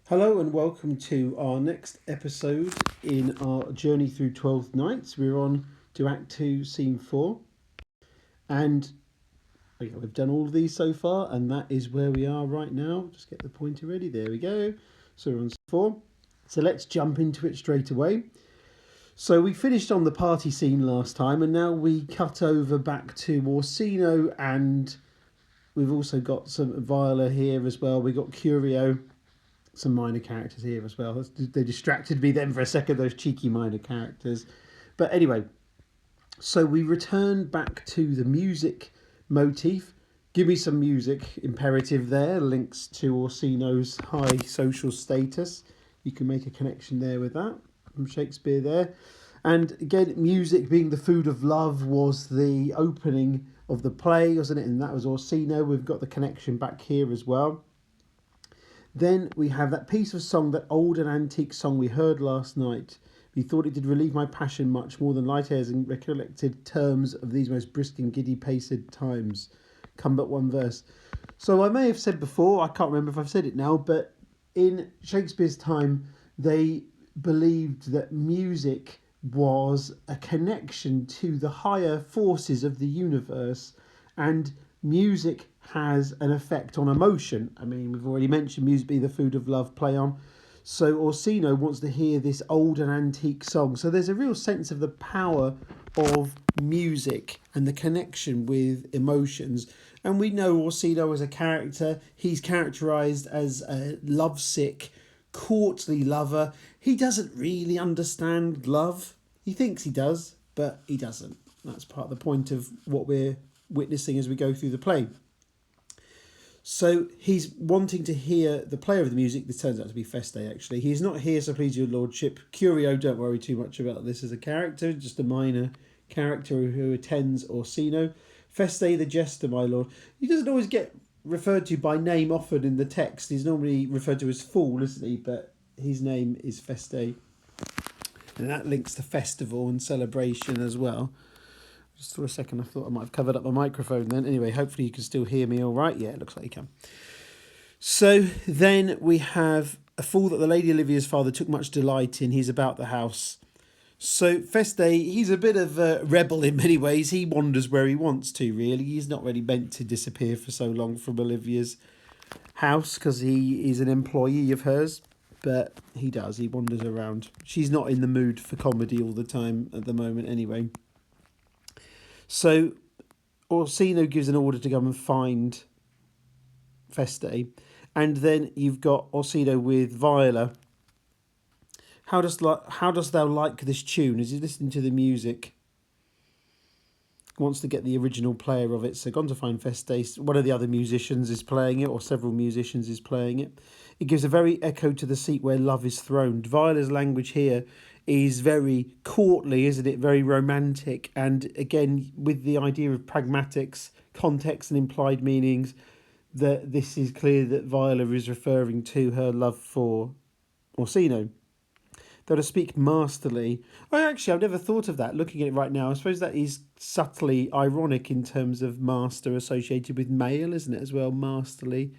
Hello and welcome to our next episode in our journey through 12th Nights. We're on to Act 2, Scene 4. And we've done all of these so far, and that is where we are right now. Just get the pointer ready. There we go. So we're on 4. So let's jump into it straight away. So we finished on the party scene last time, and now we cut over back to Orsino, and we've also got some Viola here as well. We got Curio. Some minor characters here as well. They distracted me then for a second, those cheeky minor characters. But anyway, so we return back to the music motif. Give me some music imperative there. Links to Orsino's high social status. You can make a connection there with that from Shakespeare there. And again, music being the food of love was the opening of the play, wasn't it? And that was Orsino. We've got the connection back here as well. Then we have that piece of song, that old and antique song we heard last night. We thought it did relieve my passion much more than light airs and recollected terms of these most brisk and giddy paced times. Come but one verse. So I may have said before, I can't remember if I've said it now, but in Shakespeare's time, they believed that music was a connection to the higher forces of the universe, and music has an effect on emotion. I mean, we've already mentioned music being the food of love, play on. So Orsino wants to hear this old and antique song. So there's a real sense of the power of music and the connection with emotions. And we know Orsino as a character. He's characterised as a lovesick, courtly lover. He doesn't really understand love. He thinks he does, but he doesn't. That's part of the point of what we're witnessing as we go through the play. So he's wanting to hear the player of the music. This turns out to be Feste, actually. He's not here, so please your lordship. Curio, don't worry too much about this as a character, just a minor character who attends Orsino. Feste, the jester, my lord. He doesn't always get referred to by name often in the text. He's normally referred to as Fool, isn't he? But his name is Feste. And that links to festival and celebration as well. Just for a second, I thought I might have covered up my microphone then. Anyway, hopefully you can still hear me all right. Yeah, it looks like you can. So then we have a fool that the Lady Olivia's father took much delight in. He's about the house. So Feste, he's a bit of a rebel in many ways. He wanders where he wants to, really. He's not really meant to disappear for so long from Olivia's house because he is an employee of hers. But he does. He wanders around. She's not in the mood for comedy all the time at the moment anyway. So Orsino gives an order to go and find Feste, and then you've got Orsino with Viola. How dost thou like this tune? As he's listening to the music, wants to get the original player of it. So gone to find Feste. One of the other musicians is playing it, or several musicians is playing it. It gives a very echo to the seat where love is throned. Viola's language here is very courtly, isn't it? Very romantic. And again, with the idea of pragmatics, context and implied meanings, that this is clear that Viola is referring to her love for Orsino. Though to speak masterly, I've never thought of that. Looking at it right now, I suppose that is subtly ironic in terms of master associated with male, isn't it, as well, masterly.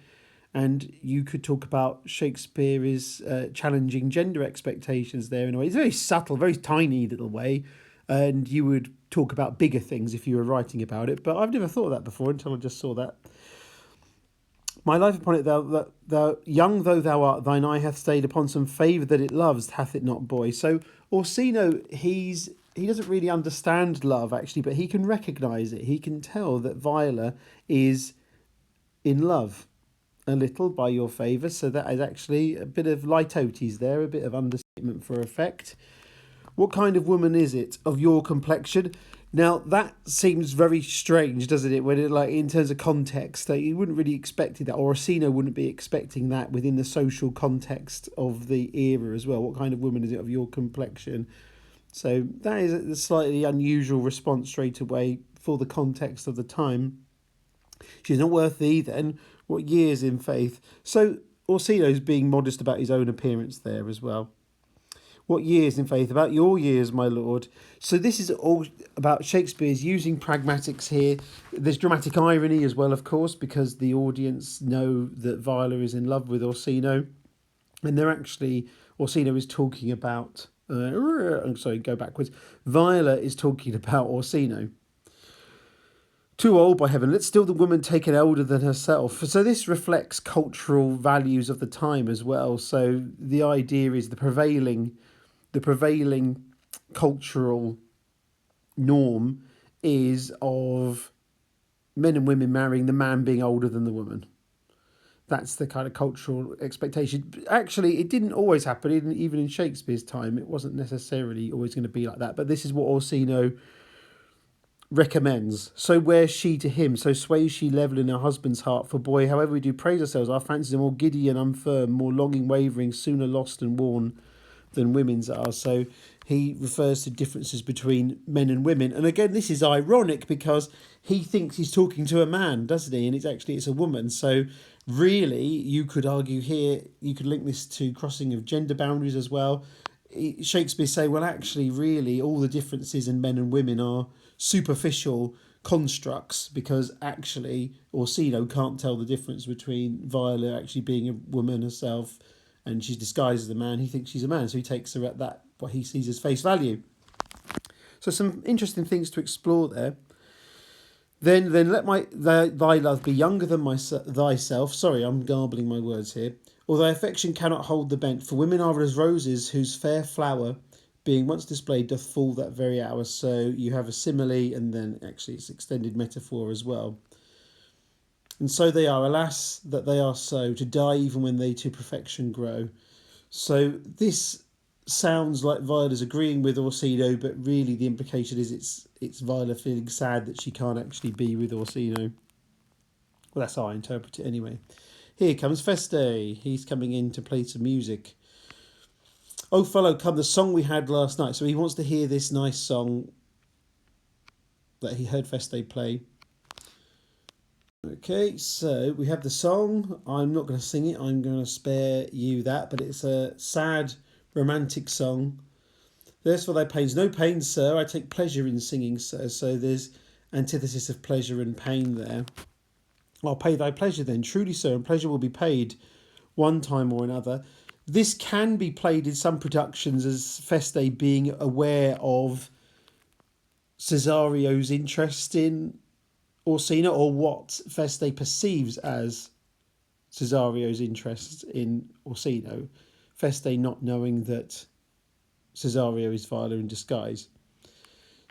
And you could talk about Shakespeare is challenging gender expectations there in a way. It's very subtle, very tiny little way. And you would talk about bigger things if you were writing about it. But I've never thought of that before until I just saw that. My life upon it, thou young though thou art, thine eye hath stayed upon some favour that it loves, hath it not, boy? So Orsino, he doesn't really understand love, actually, but he can recognise it. He can tell that Viola is in love a little by your favour, so that is actually a bit of litotes there, a bit of understatement for effect. What kind of woman is it of your complexion? Now that seems very strange, doesn't it? When it, like, in terms of context, that you wouldn't really expect that, or Orsino wouldn't be expecting that within the social context of the era as well. What kind of woman is it of your complexion? So that is a slightly unusual response straight away for the context of the time. She's not worth thee then. What years in faith? So Orsino's being modest about his own appearance there as well. What years in faith? About your years, my lord. So this is all about Shakespeare's using pragmatics here. There's dramatic irony as well, of course, because the audience know that Viola is in love with Orsino. And they're actually, Orsino is talking about, I'm sorry, go backwards. Viola is talking about Orsino. Too old, by heaven, let still the woman take an elder than herself. So this reflects cultural values of the time as well. So the idea is the prevailing cultural norm is of men and women marrying, the man being older than the woman. That's the kind of cultural expectation. Actually, it didn't always happen. Even in Shakespeare's time, it wasn't necessarily always going to be like that. But this is what Orsino recommends. So wears she to him, so sways she level in her husband's heart. For boy, however we do praise ourselves, our fancies are more giddy and unfirm, more longing, wavering, sooner lost and worn than women's are. So he refers to differences between men and women. And again, this is ironic because he thinks he's talking to a man, doesn't he? And it's a woman. So really, you could argue here, you could link this to crossing of gender boundaries as well. Shakespeare say, well, actually, really, all the differences in men and women are superficial constructs, because actually Orsino can't tell the difference between Viola actually being a woman herself and she's disguised as a man. He thinks she's a man, so he takes her at that, what he sees as face value. So some interesting things to explore there. Then let thy love be younger than thyself. Sorry, I'm garbling my words here. Or thy affection cannot hold the bent, for women are as roses whose fair flower, being once displayed, doth fall that very hour. So you have a simile, and then actually it's extended metaphor as well. And so they are, alas, that they are so, to die even when they to perfection grow. So this sounds like Viola's agreeing with Orsino, but really the implication is it's Viola feeling sad that she can't actually be with Orsino. Well, that's how I interpret it anyway. Here comes Feste. He's coming in to play some music. Oh, fellow, come, the song we had last night. So he wants to hear this nice song that he heard Feste play. Okay, so we have the song. I'm not going to sing it. I'm going to spare you that. But it's a sad, romantic song. There's for thy pains. No pain, sir. I take pleasure in singing, sir. So there's antithesis of pleasure and pain there. I'll pay thy pleasure then. Truly, sir, and pleasure will be paid one time or another. This can be played in some productions as Feste being aware of Cesario's interest in Orsino, or what Feste perceives as Cesario's interest in Orsino. Feste not knowing that Cesario is Viola in disguise.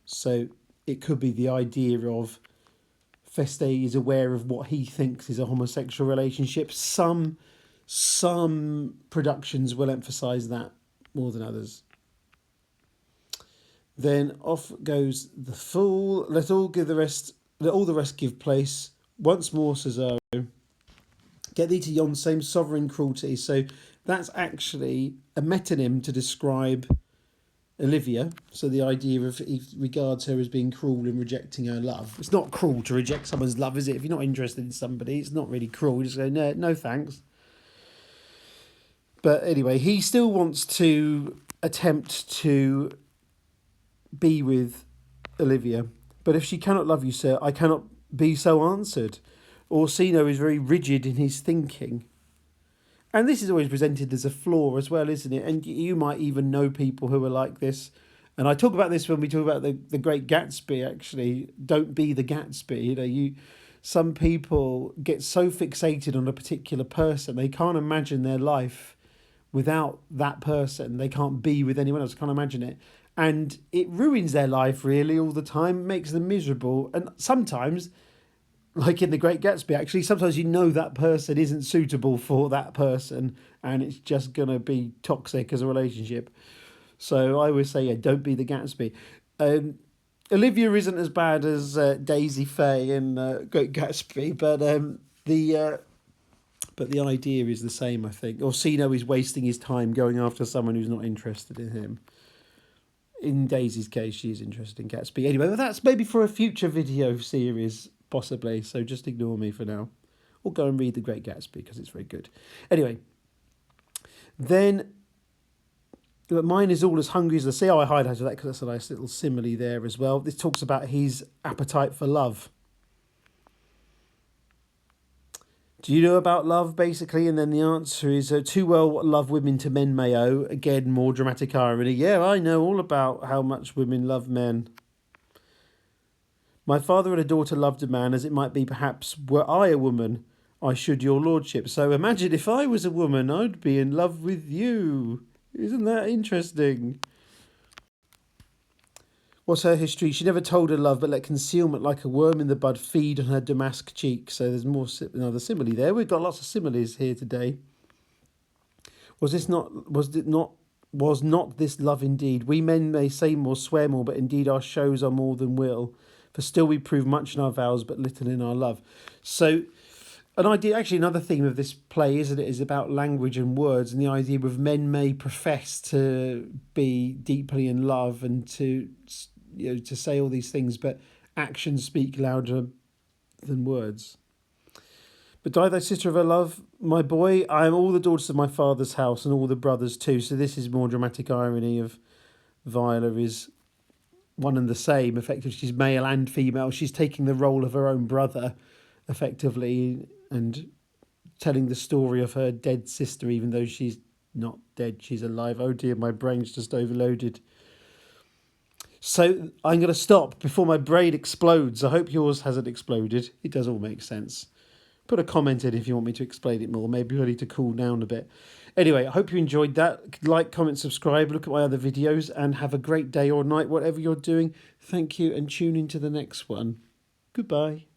So it could be the idea of Feste is aware of what he thinks is a homosexual relationship. Some productions will emphasise that more than others. Then off goes the fool. Let all the rest give place. Once more, Cesario, get thee to yon same sovereign cruelty. So that's actually a metonym to describe Olivia. So the idea of he regards her as being cruel and rejecting her love. It's not cruel to reject someone's love, is it? If you're not interested in somebody, it's not really cruel. You just go, no thanks. But anyway, he still wants to attempt to be with Olivia. But if she cannot love you, sir, I cannot be so answered. Orsino is very rigid in his thinking. And this is always presented as a flaw as well, isn't it? And you might even know people who are like this. And I talk about this when we talk about the Great Gatsby, actually. Don't be the Gatsby. Some people get so fixated on a particular person, they can't imagine their life without that person. They can't be with anyone else, can't imagine it. And it ruins their life, really, all the time, makes them miserable. And sometimes, like in The Great Gatsby, actually, sometimes that person isn't suitable for that person, and it's just going to be toxic as a relationship. So I always say, don't be the Gatsby. Olivia isn't as bad as Daisy Fay in Great Gatsby, but the idea is the same, I think. Orsino is wasting his time going after someone who's not interested in him. In Daisy's case, she's interested in Gatsby. Anyway, well, that's maybe for a future video series, possibly. So just ignore me for now. Or go and read The Great Gatsby, because it's very good. Anyway, then mine is all as hungry as the sea. Oh, I highlighted that because that's a nice little simile there as well. This talks about his appetite for love. Do you know about love, basically? And then the answer is too well what love women to men may owe. Again, more dramatic irony. Yeah, I know all about how much women love men. My father and a daughter loved a man, as it might be perhaps were I a woman, I should your lordship. So imagine if I was a woman, I'd be in love with you. Isn't that interesting? What's her history? She never told her love, but let concealment like a worm in the bud feed on her damask cheek. So there's more another simile there. We've got lots of similes here today. Was not this love indeed? We men may say more, swear more, but indeed our shows are more than will. For still we prove much in our vows, but little in our love. So an idea, actually another theme of this play, isn't it, is about language and words, and the idea of men may profess to be deeply in love and to, you know, to say all these things, but actions speak louder than words. But die thy sister of her love, my boy. I am all the daughters of my father's house and all the brothers too. So this is more dramatic irony of Viola is one and the same. Effectively, she's male and female. She's taking the role of her own brother, effectively, and telling the story of her dead sister, even though she's not dead, she's alive. Oh dear, my brain's just overloaded. So I'm going to stop before my brain explodes. I hope yours hasn't exploded. It does all make sense. Put a comment in if you want me to explain it more. Maybe I need to cool down a bit. Anyway, I hope you enjoyed that. Like, comment, subscribe, look at my other videos, and have a great day or night, whatever you're doing. Thank you, and tune into the next one. Goodbye.